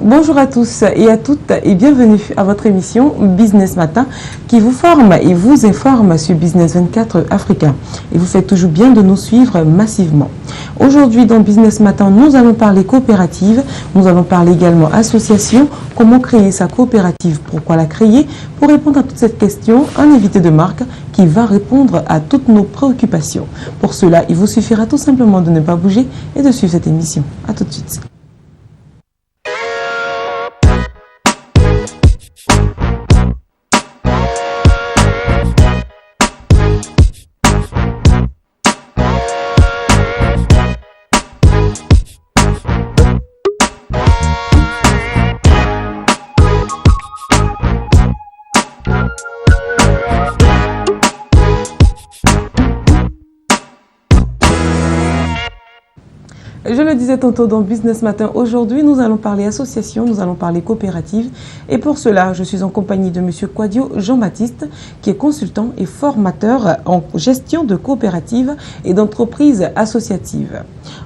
Bonjour à tous et à toutes et bienvenue à votre émission Business Matin qui vous forme et vous informe sur Business 24 Africa. Et vous faites toujours bien de nous suivre massivement. Aujourd'hui dans Business Matin, nous allons parler coopérative, nous allons parler également association, comment créer sa coopérative, pourquoi la créer. Pour répondre à toutes ces questions, un invité de marque qui va répondre à toutes nos préoccupations. Pour cela, il vous suffira tout simplement de ne pas bouger et de suivre cette émission. À tout de suite. Je le disais tantôt dans Business Matin, aujourd'hui nous allons parler association, nous allons parler coopérative et pour cela je suis en compagnie de Monsieur Kwadio Jean-Baptiste qui est consultant et formateur en gestion de coopératives et d'entreprises associatives.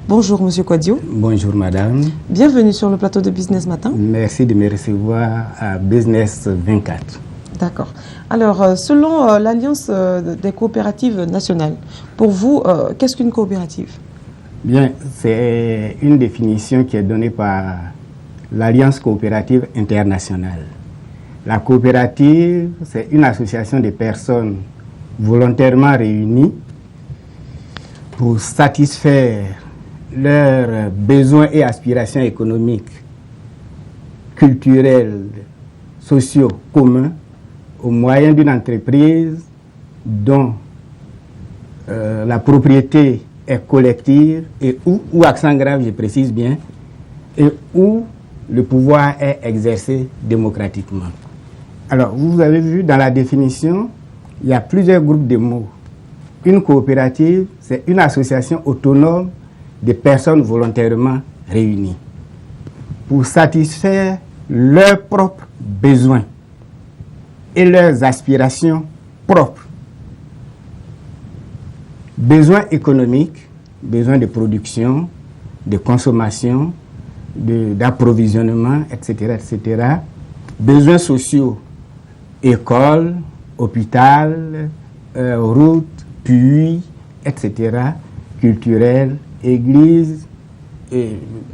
Bonjour Monsieur Kwadio. Bonjour Madame. Bienvenue sur le plateau de Business Matin. Merci de me recevoir à Business 24. D'accord. Alors selon l'Alliance des coopératives nationales, pour vous, qu'est-ce qu'une coopérative ? Bien, c'est une définition qui est donnée par l'Alliance coopérative internationale. La coopérative, c'est une association de personnes volontairement réunies pour satisfaire leurs besoins et aspirations économiques, culturels, sociaux communs au moyen d'une entreprise dont la propriété est collective et où accent grave, je précise bien, et où le pouvoir est exercé démocratiquement. Alors, vous avez vu dans la définition, il y a plusieurs groupes de mots. Une coopérative, c'est une association autonome de personnes volontairement réunies pour satisfaire leurs propres besoins et leurs aspirations propres. Besoins économiques, besoins de production, de consommation, d'approvisionnement, etc., etc. Besoins sociaux, école, hôpital, route, puits, etc., culturel, église.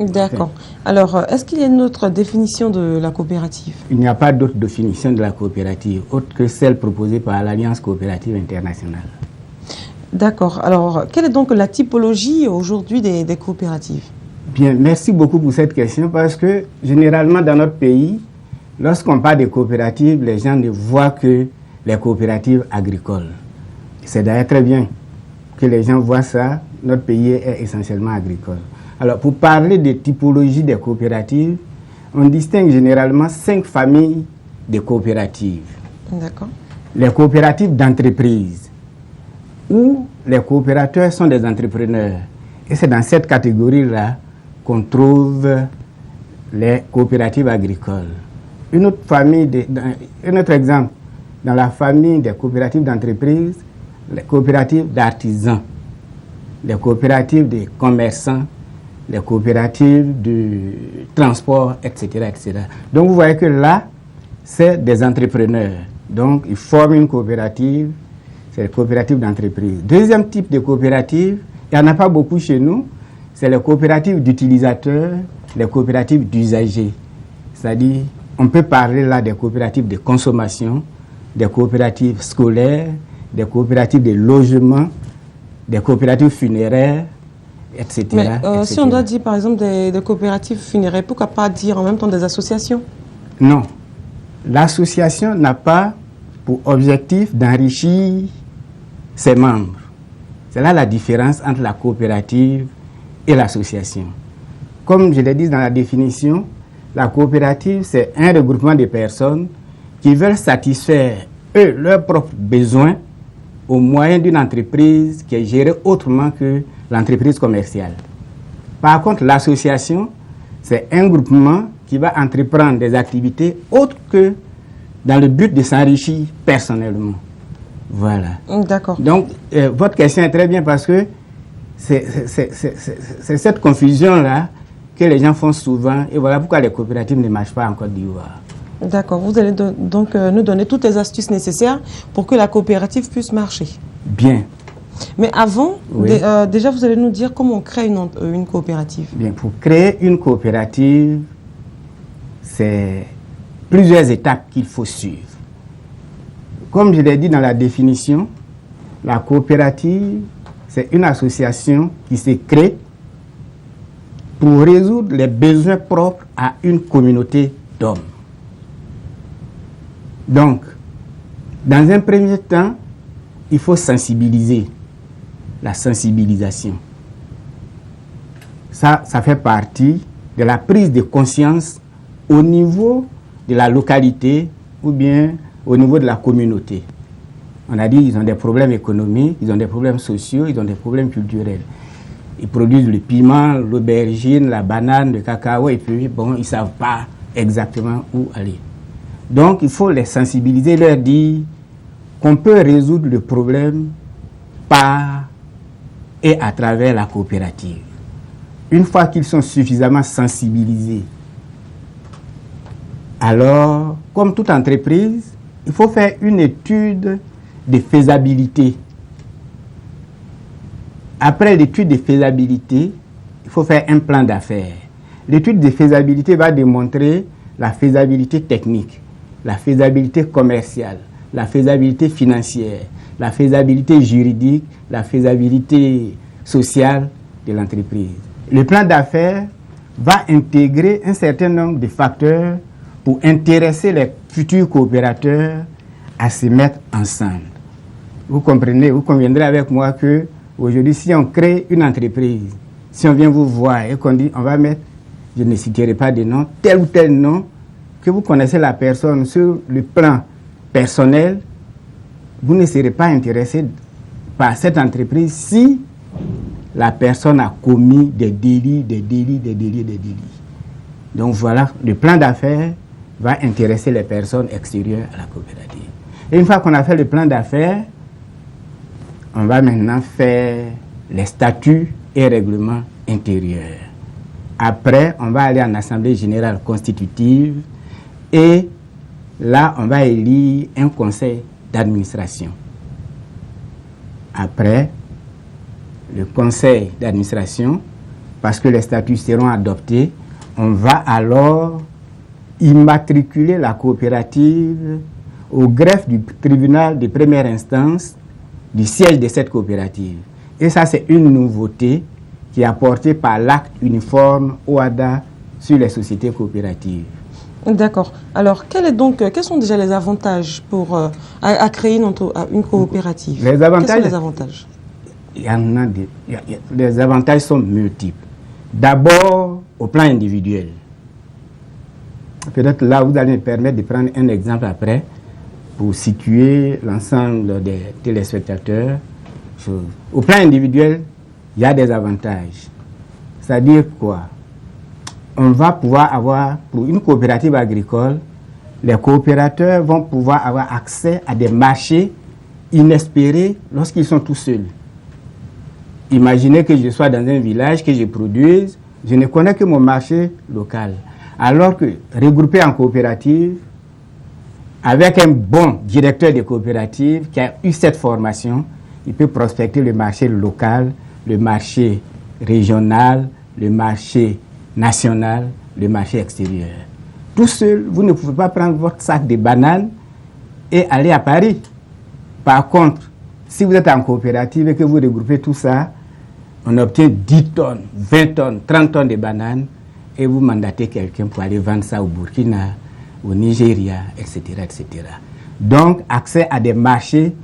D'accord. Alors, est-ce qu'il y a une autre définition de la coopérative? Il n'y a pas d'autre définition de la coopérative, autre que celle proposée par l'Alliance coopérative internationale. D'accord. Alors, quelle est donc la typologie aujourd'hui des coopératives? Bien, merci beaucoup pour cette question parce que généralement dans notre pays, lorsqu'on parle de coopératives, les gens ne voient que les coopératives agricoles. C'est d'ailleurs très bien que les gens voient ça. Notre pays est essentiellement agricole. Alors, pour parler de typologie des coopératives, on distingue généralement 5 familles de coopératives. D'accord. Les coopératives d'entreprise, où les coopérateurs sont des entrepreneurs. Et c'est dans cette catégorie-là qu'on trouve les coopératives agricoles. Un autre exemple, dans la famille des coopératives d'entreprise, les coopératives d'artisans, les coopératives de commerçants, les coopératives de transport, etc., etc. Donc vous voyez que là, c'est des entrepreneurs. Donc ils forment une coopérative. C'est les coopératives d'entreprise. Deuxième type de coopérative, il n'y en a pas beaucoup chez nous, c'est les coopératives d'utilisateurs, les coopératives d'usagers. C'est-à-dire, on peut parler là des coopératives de consommation, des coopératives scolaires, des coopératives de logement, des coopératives funéraires, etc. Mais etc. Si on doit dire par exemple des coopératives funéraires, pourquoi pas dire en même temps des associations? Non. L'association n'a pas pour objectif d'enrichir ses membres. C'est là la différence entre la coopérative et l'association. Comme je l'ai dit dans la définition, la coopérative, c'est un regroupement de personnes qui veulent satisfaire, eux, leurs propres besoins au moyen d'une entreprise qui est gérée autrement que l'entreprise commerciale. Par contre, l'association, c'est un groupement qui va entreprendre des activités autres que dans le but de s'enrichir personnellement. Voilà. D'accord. Donc, votre question est très bien parce que c'est cette confusion-là que les gens font souvent. Et voilà pourquoi les coopératives ne marchent pas en Côte d'Ivoire. D'accord. Vous allez donc nous donner toutes les astuces nécessaires pour que la coopérative puisse marcher. Bien. Mais avant, Oui. déjà, vous allez nous dire comment on crée une coopérative. Bien, pour créer une coopérative, c'est plusieurs étapes qu'il faut suivre. Comme je l'ai dit dans la définition, la coopérative, c'est une association qui se crée pour résoudre les besoins propres à une communauté d'hommes. Donc, dans un premier temps, il faut sensibiliser, la sensibilisation. Ça fait partie de la prise de conscience au niveau de la localité ou bien au niveau de la communauté. On a dit qu'ils ont des problèmes économiques, ils ont des problèmes sociaux, ils ont des problèmes culturels. Ils produisent le piment, l'aubergine, la banane, le cacao, et puis bon, ils ne savent pas exactement où aller. Donc, il faut les sensibiliser, leur dire qu'on peut résoudre le problème par et à travers la coopérative. Une fois qu'ils sont suffisamment sensibilisés, alors, comme toute entreprise, il faut faire une étude de faisabilité. Après l'étude de faisabilité, il faut faire un plan d'affaires. L'étude de faisabilité va démontrer la faisabilité technique, la faisabilité commerciale, la faisabilité financière, la faisabilité juridique, la faisabilité sociale de l'entreprise. Le plan d'affaires va intégrer un certain nombre de facteurs pour intéresser les futurs coopérateurs à se mettre ensemble. Vous comprenez, vous conviendrez avec moi que aujourd'hui, si on crée une entreprise, si on vient vous voir et qu'on dit on va mettre, je ne citerai pas de nom, tel ou tel nom, que vous connaissez la personne sur le plan personnel, vous ne serez pas intéressé par cette entreprise si la personne a commis des délits. Donc voilà, le plan d'affaires va intéresser les personnes extérieures à la coopérative. Et une fois qu'on a fait le plan d'affaires, on va maintenant faire les statuts et règlements intérieurs. Après, on va aller en assemblée générale constitutive et là, on va élire un conseil d'administration. Après, le conseil d'administration, parce que les statuts seront adoptés, on va alors immatriculer la coopérative au greffe du tribunal de première instance du siège de cette coopérative. Et ça, c'est une nouveauté qui est apportée par l'acte uniforme OHADA sur les sociétés coopératives. D'accord. Alors, quels sont déjà les avantages pour à créer une coopérative? Les avantages, quels sont les avantages? Les avantages sont multiples. D'abord, au plan individuel. Peut-être là, vous allez me permettre de prendre un exemple après pour situer l'ensemble des téléspectateurs. Au plan individuel, il y a des avantages. C'est-à-dire quoi? On va pouvoir avoir, pour une coopérative agricole, les coopérateurs vont pouvoir avoir accès à des marchés inespérés lorsqu'ils sont tout seuls. Imaginez que je sois dans un village, que je produise, je ne connais que mon marché local. Alors que regroupé en coopérative, avec un bon directeur de coopérative qui a eu cette formation, il peut prospecter le marché local, le marché régional, le marché national, le marché extérieur. Tout seul, vous ne pouvez pas prendre votre sac de bananes et aller à Paris. Par contre, si vous êtes en coopérative et que vous regroupez tout ça, on obtient 10 tonnes, 20 tonnes, 30 tonnes de bananes et vous mandatez quelqu'un pour aller vendre ça au Burkina, au Nigeria, etc., etc. Donc, accès à des marchés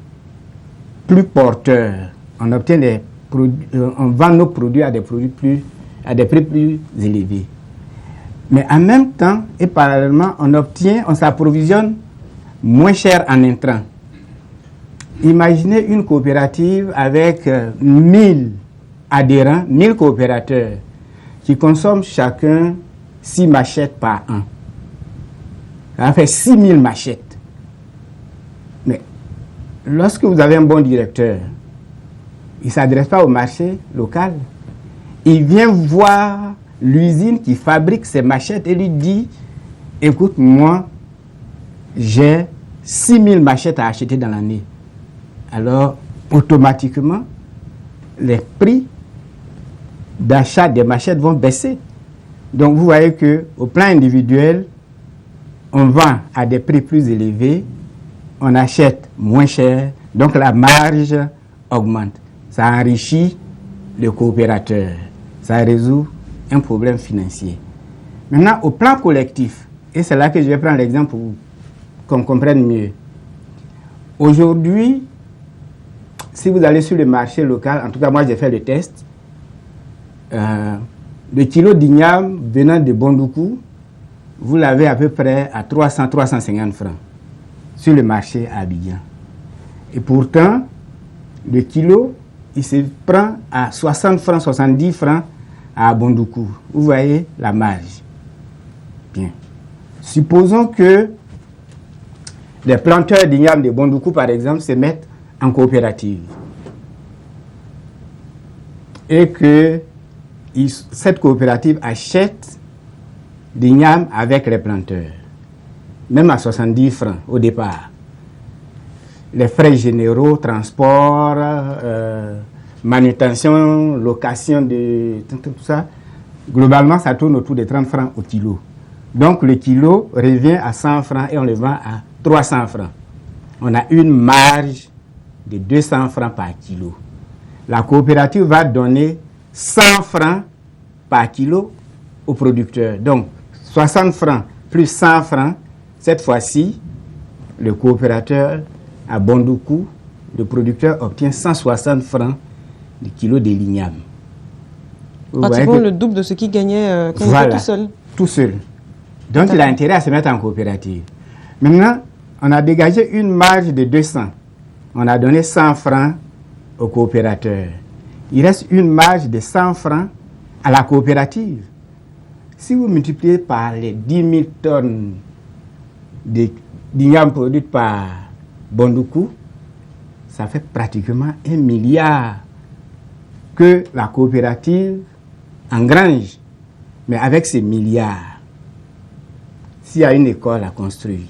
plus porteurs. On obtient on vend nos produits à des prix plus élevés. Mais en même temps et parallèlement, on s'approvisionne moins cher en intrants. Imaginez une coopérative avec 1000 adhérents, 1000 coopérateurs qui consomment chacun 6 machettes par an. Ça fait 6000 machettes. Mais lorsque vous avez un bon directeur, il ne s'adresse pas au marché local. Il vient voir l'usine qui fabrique ces machettes et lui dit, écoute, moi, j'ai 6000 machettes à acheter dans l'année. Alors, automatiquement, les prix d'achat des machettes vont baisser. Donc, vous voyez qu'au plan individuel, on vend à des prix plus élevés, on achète moins cher, donc la marge augmente. Ça enrichit le coopérateur, ça résout un problème financier. Maintenant, au plan collectif, et c'est là que je vais prendre l'exemple pour qu'on comprenne mieux. Aujourd'hui, si vous allez sur le marché local, en tout cas moi j'ai fait le test, le kilo d'igname venant de Bondoukou, vous l'avez à peu près à 300-350 francs sur le marché à Abidjan. Et pourtant, le kilo, il se prend à 60 francs, 70 francs à Bondoukou. Vous voyez la marge. Bien. Supposons que les planteurs d'igname de Bondoukou, par exemple, se mettent en coopérative. Et que cette coopérative achète d'igname avec les planteurs, même à 70 francs au départ. Les frais généraux, transport, manutention, location de tout ça, globalement, ça tourne autour de 30 francs au kilo. Donc, le kilo revient à 100 francs et on le vend à 300 francs. On a une marge de 200 francs par kilo. La coopérative va donner 100 francs par kilo au producteur. Donc, 60 francs plus 100 francs, cette fois-ci, le coopérateur à Bondoukou, le producteur obtient 160 francs du kilo de l'igname. Pratiquement le double de ce qu'il gagnait quand il était tout seul. Tout seul. Donc, il a intérêt à se mettre en coopérative. Maintenant, on a dégagé une marge de 200. On a donné 100 francs au coopérateur. Il reste une marge de 100 francs à la coopérative. Si vous multipliez par les 10 000 tonnes d'igname produites par Bondoukou, ça fait pratiquement 1 milliard que la coopérative engrange. Mais avec ces milliards, s'il y a une école à construire,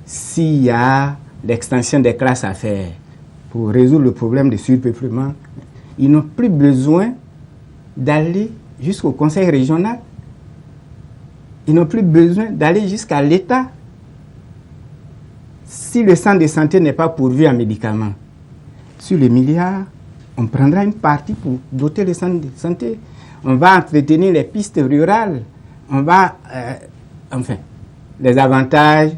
s'il y a l'extension des classes à faire pour résoudre le problème de surpeuplement, ils n'ont plus besoin d'aller jusqu'au conseil régional. Ils n'ont plus besoin d'aller jusqu'à l'État. Si le centre de santé n'est pas pourvu en médicaments, sur les milliards, on prendra une partie pour doter le centre de santé. On va entretenir les pistes rurales. On va... enfin, les avantages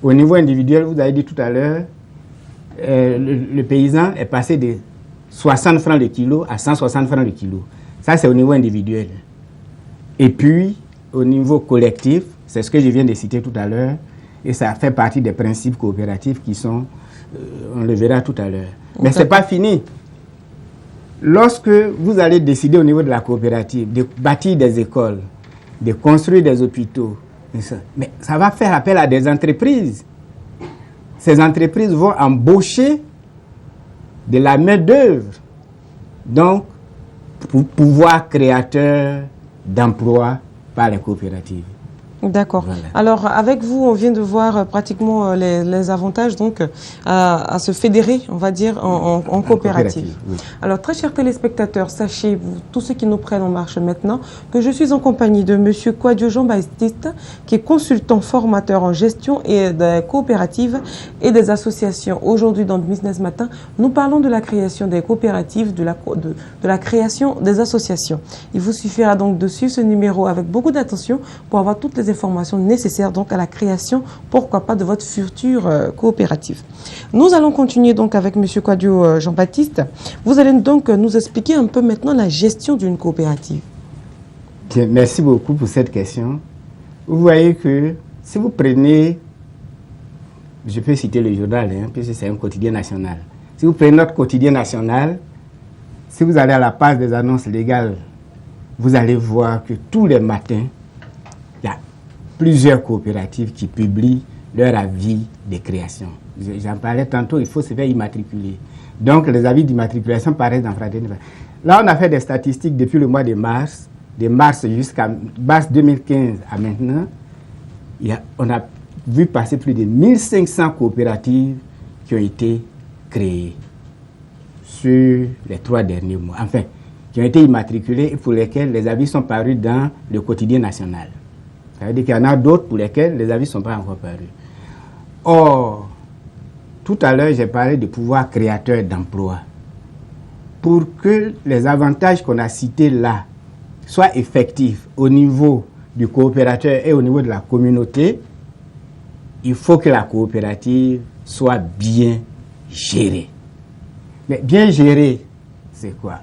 au niveau individuel, vous avez dit tout à l'heure, le paysan est passé de 60 francs le kilo à 160 francs le kilo. Ça, c'est au niveau individuel. Et puis, au niveau collectif, c'est ce que je viens de citer tout à l'heure, et ça fait partie des principes coopératifs qui sont, on le verra tout à l'heure. Mais ce n'est pas fini. Lorsque vous allez décider au niveau de la coopérative de bâtir des écoles, de construire des hôpitaux, mais ça va faire appel à des entreprises. Ces entreprises vont embaucher de la main-d'œuvre. Donc, pour pouvoir créateur d'emplois par les coopératives. D'accord. Voilà. Alors, avec vous, on vient de voir pratiquement les avantages donc à se fédérer, on va dire, en coopérative. Oui. Alors, très chers téléspectateurs, sachez, vous, tous ceux qui nous prennent en marche maintenant, que je suis en compagnie de M. Kouadio Jean-Baptiste, qui est consultant formateur en gestion et des coopératives et des associations. Aujourd'hui, dans Business Matin, nous parlons de la création des coopératives, de la création des associations. Il vous suffira donc de suivre ce numéro avec beaucoup d'attention pour avoir toutes les informations nécessaires donc à la création, pourquoi pas, de votre future coopérative. Nous allons continuer donc avec M. Kouadio Jean-Baptiste. Vous allez donc nous expliquer un peu maintenant la gestion d'une coopérative. Merci beaucoup pour cette question. Vous voyez que si vous prenez, je peux citer le journal, puisque c'est un quotidien national. Si vous prenez notre quotidien national, si vous allez à la page des annonces légales, vous allez voir que tous les matins, il y a plusieurs coopératives qui publient leur avis de création. J'en parlais tantôt, il faut se faire immatriculer. Donc, les avis d'immatriculation paraissent dans Fraternité. Là, on a fait des statistiques depuis le mois de mars. de mars 2015 à maintenant, on a vu passer plus de 1500 coopératives qui ont été créées sur les 3 derniers mois. Enfin, qui ont été immatriculées et pour lesquelles les avis sont parus dans le quotidien national. Ça veut dire qu'il y en a d'autres pour lesquels les avis ne sont pas encore parus. Or, tout à l'heure, j'ai parlé de pouvoir créateur d'emplois. Pour que les avantages qu'on a cités là soient effectifs au niveau du coopérateur et au niveau de la communauté, il faut que la coopérative soit bien gérée. Mais bien gérée, c'est quoi?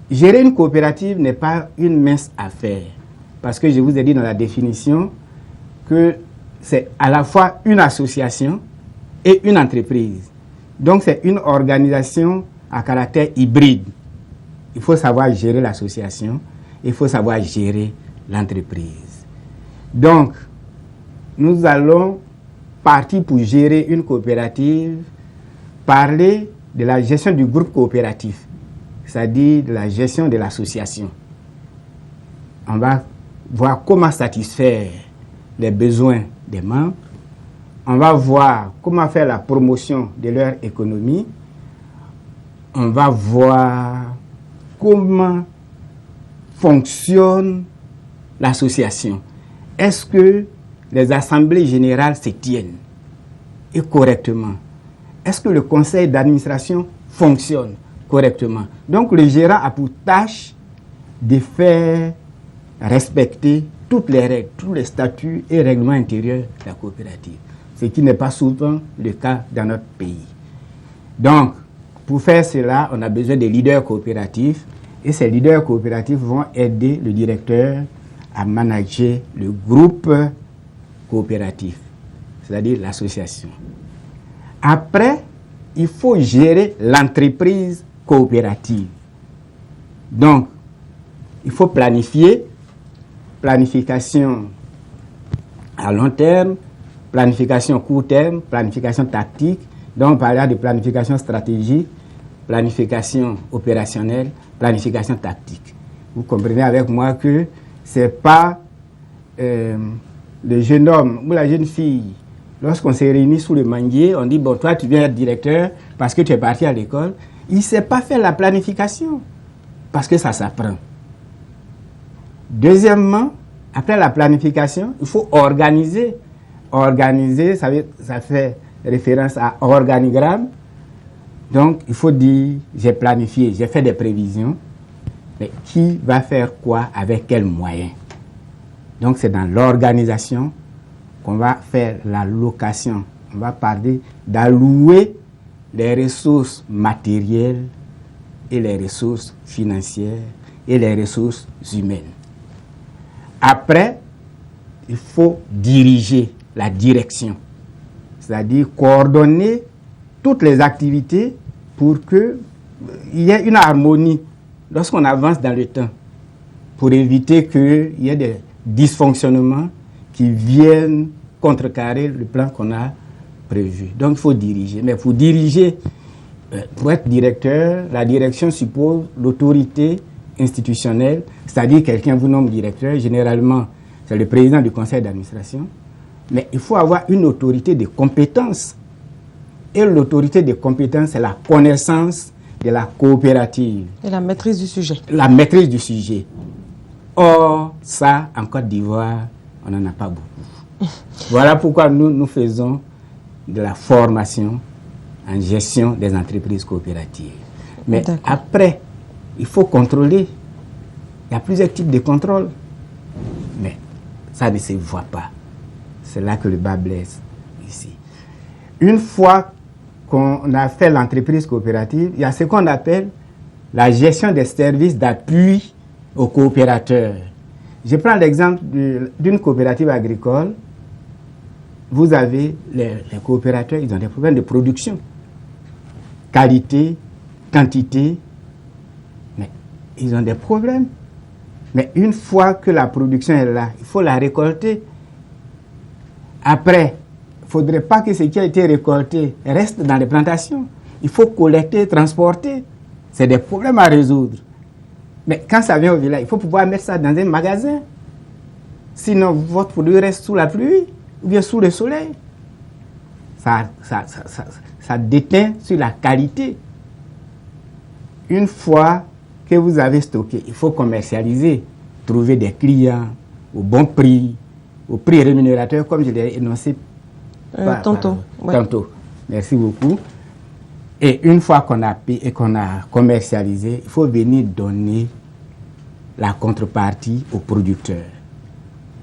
Gérer une coopérative n'est pas une mince affaire. Parce que je vous ai dit dans la définition que c'est à la fois une association et une entreprise. Donc c'est une organisation à caractère hybride. Il faut savoir gérer l'association, il faut savoir gérer l'entreprise. Donc, nous allons partir pour gérer une coopérative, parler de la gestion du groupe coopératif, c'est-à-dire de la gestion de l'association. On va voir comment satisfaire les besoins des membres. On va voir comment faire la promotion de leur économie. On va voir comment fonctionne l'association. Est-ce que les assemblées générales se tiennent et correctement? Est-ce que le conseil d'administration fonctionne correctement? Donc le gérant a pour tâche de faire respecter toutes les règles, tous les statuts et règlements intérieurs de la coopérative, ce qui n'est pas souvent le cas dans notre pays. Donc, pour faire cela, on a besoin de leaders coopératifs et ces leaders coopératifs vont aider le directeur à manager le groupe coopératif, c'est-à-dire l'association. Après, il faut gérer l'entreprise coopérative. Donc, il faut planification à long terme, planification court terme, planification tactique. Donc, on parlera de planification stratégique, planification opérationnelle, planification tactique. Vous comprenez avec moi que ce n'est pas le jeune homme ou la jeune fille. Lorsqu'on s'est réunis sous le manguier, on dit, bon, toi, tu viens être directeur parce que tu es parti à l'école. Il ne sait pas faire la planification parce que ça s'apprend. Deuxièmement, après la planification, il faut organiser. Organiser, ça fait référence à organigramme. Donc, il faut dire, j'ai planifié, j'ai fait des prévisions, mais qui va faire quoi, avec quels moyens? Donc, c'est dans l'organisation qu'on va faire l'allocation. On va parler d'allouer les ressources matérielles et les ressources financières et les ressources humaines. Après, il faut diriger la direction, c'est-à-dire coordonner toutes les activités pour qu'il y ait une harmonie lorsqu'on avance dans le temps, pour éviter qu'il y ait des dysfonctionnements qui viennent contrecarrer le plan qu'on a prévu. Donc, il faut diriger. Mais pour diriger, pour être directeur, la direction suppose l'autorité institutionnelle, c'est-à-dire quelqu'un vous nomme directeur, généralement, c'est le président du conseil d'administration. Mais il faut avoir une autorité de compétence. Et l'autorité de compétence, c'est la connaissance de la coopérative. Et la maîtrise du sujet. La maîtrise du sujet. Or, ça, en Côte d'Ivoire, on n'en a pas beaucoup. Voilà pourquoi nous faisons de la formation en gestion des entreprises coopératives. Mais après, il faut contrôler. Il y a plusieurs types de contrôle. Mais ça ne se voit pas. C'est là que le bas blesse ici. Une fois qu'on a fait l'entreprise coopérative, il y a ce qu'on appelle la gestion des services d'appui aux coopérateurs. Je prends l'exemple d'une coopérative agricole. Vous avez les coopérateurs, ils ont des problèmes de production. Qualité, quantité, mais ils ont des problèmes. Mais une fois que la production est là, il faut la récolter. Après, il ne faudrait pas que ce qui a été récolté reste dans les plantations. Il faut collecter, transporter. C'est des problèmes à résoudre. Mais quand ça vient au village, il faut pouvoir mettre ça dans un magasin. Sinon, votre produit reste sous la pluie ou bien sous le soleil. Ça déteint sur la qualité. Une fois que vous avez stocké, il faut commercialiser, trouver des clients au bon prix, au prix rémunérateur, comme je l'ai énoncé tantôt. Tantôt. Merci beaucoup. Et une fois qu'on a payé et qu'on a commercialisé, il faut venir donner la contrepartie au producteur.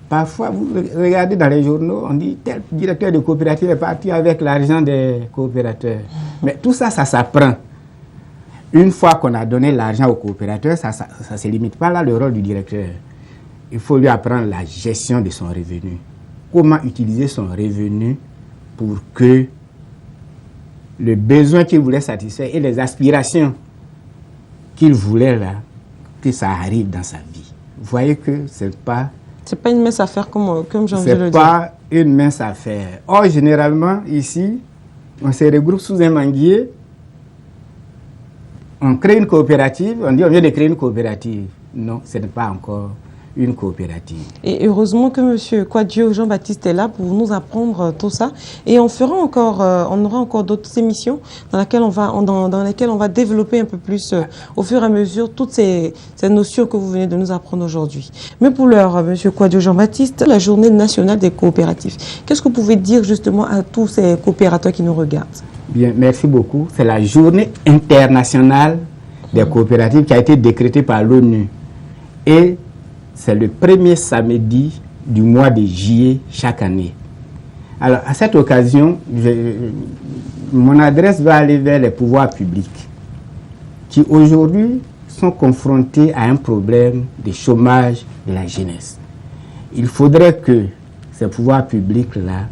Parfois, vous regardez dans les journaux, on dit tel directeur de coopérative est parti avec l'argent des coopérateurs. Mais tout ça, ça s'apprend. Une fois qu'on a donné l'argent au coopérateur, ça ne se limite pas là, le rôle du directeur. Il faut lui apprendre la gestion de son revenu. Comment utiliser son revenu pour que le besoin qu'il voulait satisfaire et les aspirations qu'il voulait là, que ça arrive dans sa vie. Vous voyez que c'est pas une mince affaire comme j'ai envie de le dire. C'est pas une mince affaire. Or, généralement, ici, on se regroupe sous un manguier, on crée une coopérative, on dit on vient de créer une coopérative. Non, ce n'est pas encore une coopérative. Et heureusement que M. Kwadjo Jean-Baptiste est là pour nous apprendre tout ça. Et on aura encore d'autres émissions dans lesquelles on va développer un peu plus au fur et à mesure toutes ces notions que vous venez de nous apprendre aujourd'hui. Mais pour l'heure, M. Kwadjo Jean-Baptiste, la journée nationale des coopératives. Qu'est-ce que vous pouvez dire justement à tous ces coopérateurs qui nous regardent? Bien, merci beaucoup. C'est la journée internationale des coopératives qui a été décrétée par l'ONU. Et c'est le premier samedi du mois de juillet chaque année. Alors, à cette occasion, mon adresse va aller vers les pouvoirs publics qui aujourd'hui sont confrontés à un problème de chômage de la jeunesse. Il faudrait que ces pouvoirs publics-là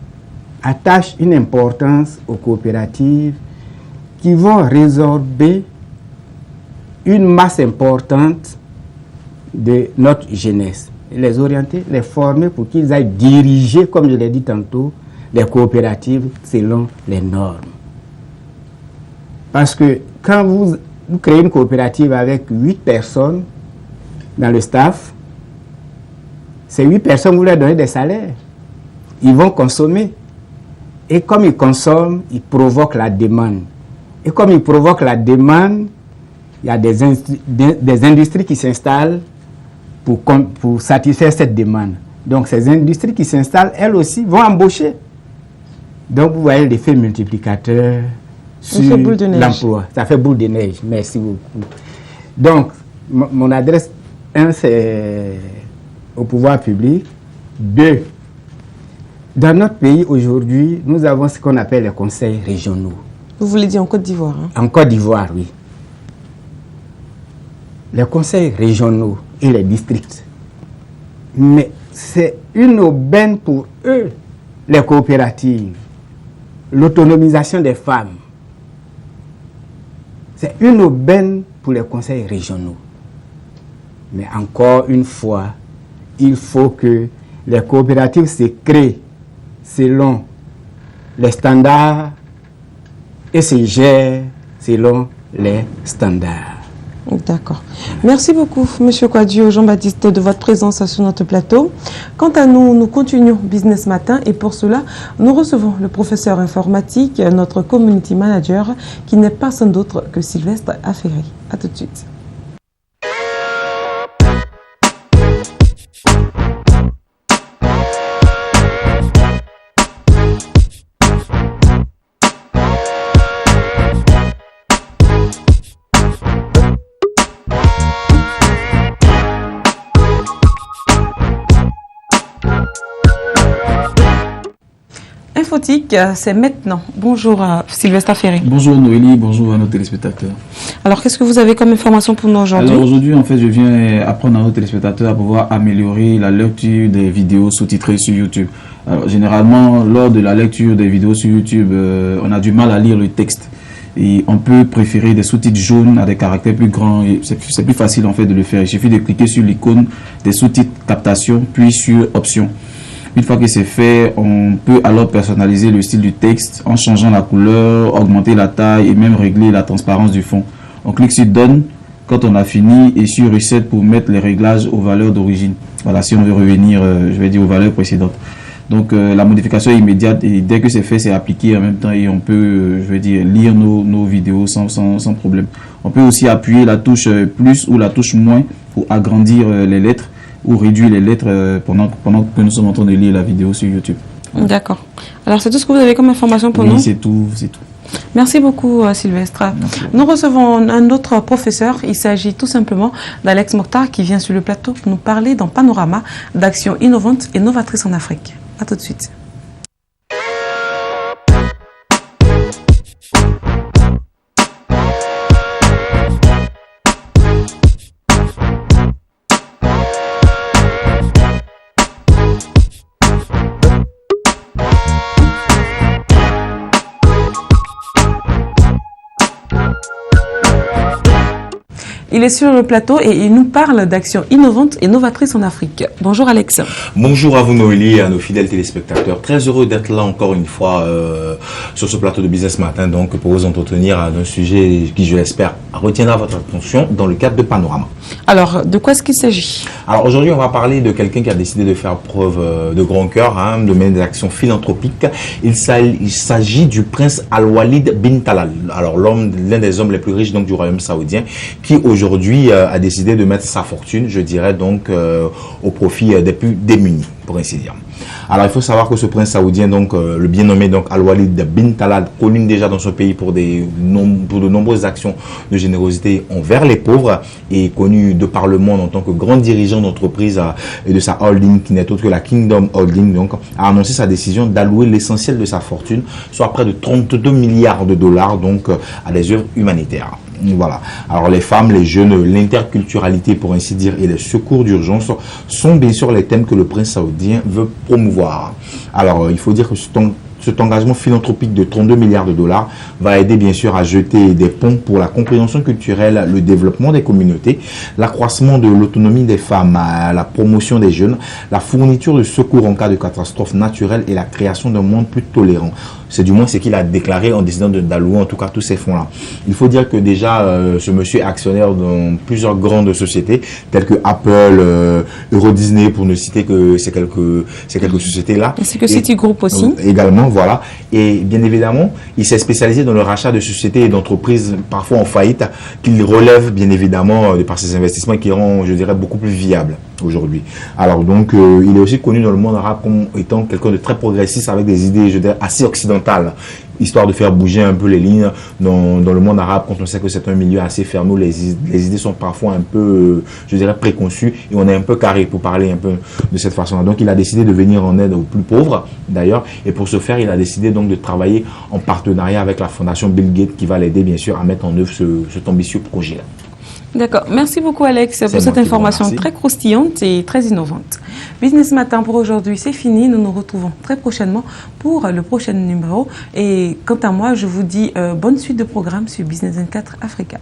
attachent une importance aux coopératives qui vont résorber une masse importante de notre jeunesse, les orienter, les former pour qu'ils aillent diriger, comme je l'ai dit tantôt, les coopératives selon les normes. Parce que quand vous créez une coopérative avec 8 personnes dans le staff, ces 8 personnes, vous leur donnez des salaires. Ils vont consommer. Et comme ils consomment, ils provoquent la demande. Et comme ils provoquent la demande, il y a des industries qui s'installent pour satisfaire cette demande. Donc, ces industries qui s'installent, elles aussi, vont embaucher. Donc, vous voyez l'effet multiplicateur sur l'emploi. Ça fait boule de neige. Merci beaucoup. Donc, mon adresse, 1, c'est au pouvoir public. 2, dans notre pays, aujourd'hui, nous avons ce qu'on appelle les conseils régionaux. Vous voulez dire en Côte d'Ivoire, hein? En Côte d'Ivoire, oui. Les conseils régionaux et les districts. Mais c'est une aubaine pour eux, les coopératives. L'autonomisation des femmes. C'est une aubaine pour les conseils régionaux. Mais encore une fois, il faut que les coopératives se créent selon les standards et se gèrent selon les standards. D'accord. Merci beaucoup, M. Kwadjo Jean-Baptiste, de votre présence sur notre plateau. Quant à nous, nous continuons Business Matin et pour cela, nous recevons le professeur informatique, notre community manager, qui n'est personne d'autre que Sylvestre Affery. À tout de suite. Infotique, c'est maintenant. Bonjour Sylvestre Affery. Bonjour Noélie, bonjour à nos téléspectateurs. Alors, qu'est-ce que vous avez comme information pour nous aujourd'hui? Alors aujourd'hui, en fait, je viens apprendre à nos téléspectateurs à pouvoir améliorer la lecture des vidéos sous-titrées sur YouTube. Alors, généralement, lors de la lecture des vidéos sur YouTube, on a du mal à lire le texte. Et on peut préférer des sous-titres jaunes à des caractères plus grands. C'est plus facile en fait de le faire. Il suffit de cliquer sur l'icône des sous-titres captation, puis sur options. Une fois que c'est fait, on peut alors personnaliser le style du texte en changeant la couleur, augmenter la taille et même régler la transparence du fond. On clique sur Donne. quand on a fini, et sur Reset pour mettre les réglages aux valeurs d'origine. Voilà, si on veut revenir, je vais dire, aux valeurs précédentes. Donc la modification est immédiate et dès que c'est fait, c'est appliqué en même temps et on peut, je veux dire, lire nos vidéos sans problème. On peut aussi appuyer la touche plus ou la touche moins pour agrandir les lettres ou réduire les lettres pendant que nous sommes en train de lire la vidéo sur YouTube. Voilà. D'accord. Alors c'est tout ce que vous avez comme information pour nous? Oui, c'est tout. Merci beaucoup Sylvestre. Merci. Nous recevons un autre professeur. Il s'agit tout simplement d'Alex Mokhtar qui vient sur le plateau pour nous parler dans Panorama d'actions innovantes et novatrices en Afrique. A tout de suite. Il est sur le plateau et il nous parle d'actions innovantes et novatrices en Afrique. Bonjour Alex. Bonjour à vous Noélie et à nos fidèles téléspectateurs. Très heureux d'être là encore une fois sur ce plateau de Business Matin donc pour vous entretenir d'un sujet qui, je l'espère, retiendra votre attention dans le cadre de Panorama. Alors, de quoi est-ce qu'il s'agit? Alors aujourd'hui, on va parler de quelqu'un qui a décidé de faire preuve de grand cœur, de mener des actions philanthropiques. Il s'agit du prince Al-Walid bin Talal. Alors l'un des hommes les plus riches donc du royaume saoudien, qui aujourd'hui a décidé de mettre sa fortune, je dirais donc, au profit des plus démunis, pour ainsi dire. Alors il faut savoir que ce prince saoudien, donc le bien nommé donc Al-Walid bin Talal, connu déjà dans son pays pour de nombreuses actions de générosité envers les pauvres et connu de par le monde en tant que grand dirigeant d'entreprise et de sa holding qui n'est autre que la Kingdom Holding, donc a annoncé sa décision d'allouer l'essentiel de sa fortune, soit près de 32 milliards de dollars donc à des œuvres humanitaires. Voilà. Alors les femmes, les jeunes, l'interculturalité pour ainsi dire et les secours d'urgence sont bien sûr les thèmes que le prince saoudien veut promouvoir. Alors il faut dire que cet engagement philanthropique de 32 milliards de dollars va aider bien sûr à jeter des ponts pour la compréhension culturelle, le développement des communautés, l'accroissement de l'autonomie des femmes, la promotion des jeunes, la fourniture de secours en cas de catastrophe naturelle et la création d'un monde plus tolérant. C'est du moins ce qu'il a déclaré en décidant d'allouer en tout cas tous ces fonds-là. Il faut dire que déjà ce monsieur est actionnaire dans plusieurs grandes sociétés telles que Apple, Euro Disney pour ne citer que ces quelques sociétés-là. Ainsi que Citigroup aussi. Également, voilà. Et bien évidemment, il s'est spécialisé dans le rachat de sociétés et d'entreprises parfois en faillite qu'il relève bien évidemment de par ses investissements qui rend, je dirais, beaucoup plus viables aujourd'hui. Alors donc, il est aussi connu dans le monde arabe comme étant quelqu'un de très progressiste avec des idées, je dirais, assez occidentales, histoire de faire bouger un peu les lignes dans le monde arabe quand on sait que c'est un milieu assez fermé où les idées sont parfois un peu, je dirais, préconçues et on est un peu carré pour parler un peu de cette façon-là. Donc, il a décidé de venir en aide aux plus pauvres d'ailleurs et pour ce faire, il a décidé donc de travailler en partenariat avec la fondation Bill Gates qui va l'aider bien sûr à mettre en œuvre cet ambitieux projet-là. D'accord. Merci beaucoup Alex pour cette information très croustillante et très innovante. Business Matin pour aujourd'hui, c'est fini. Nous nous retrouvons très prochainement pour le prochain numéro. Et quant à moi, je vous dis bonne suite de programme sur Business 24 Africa.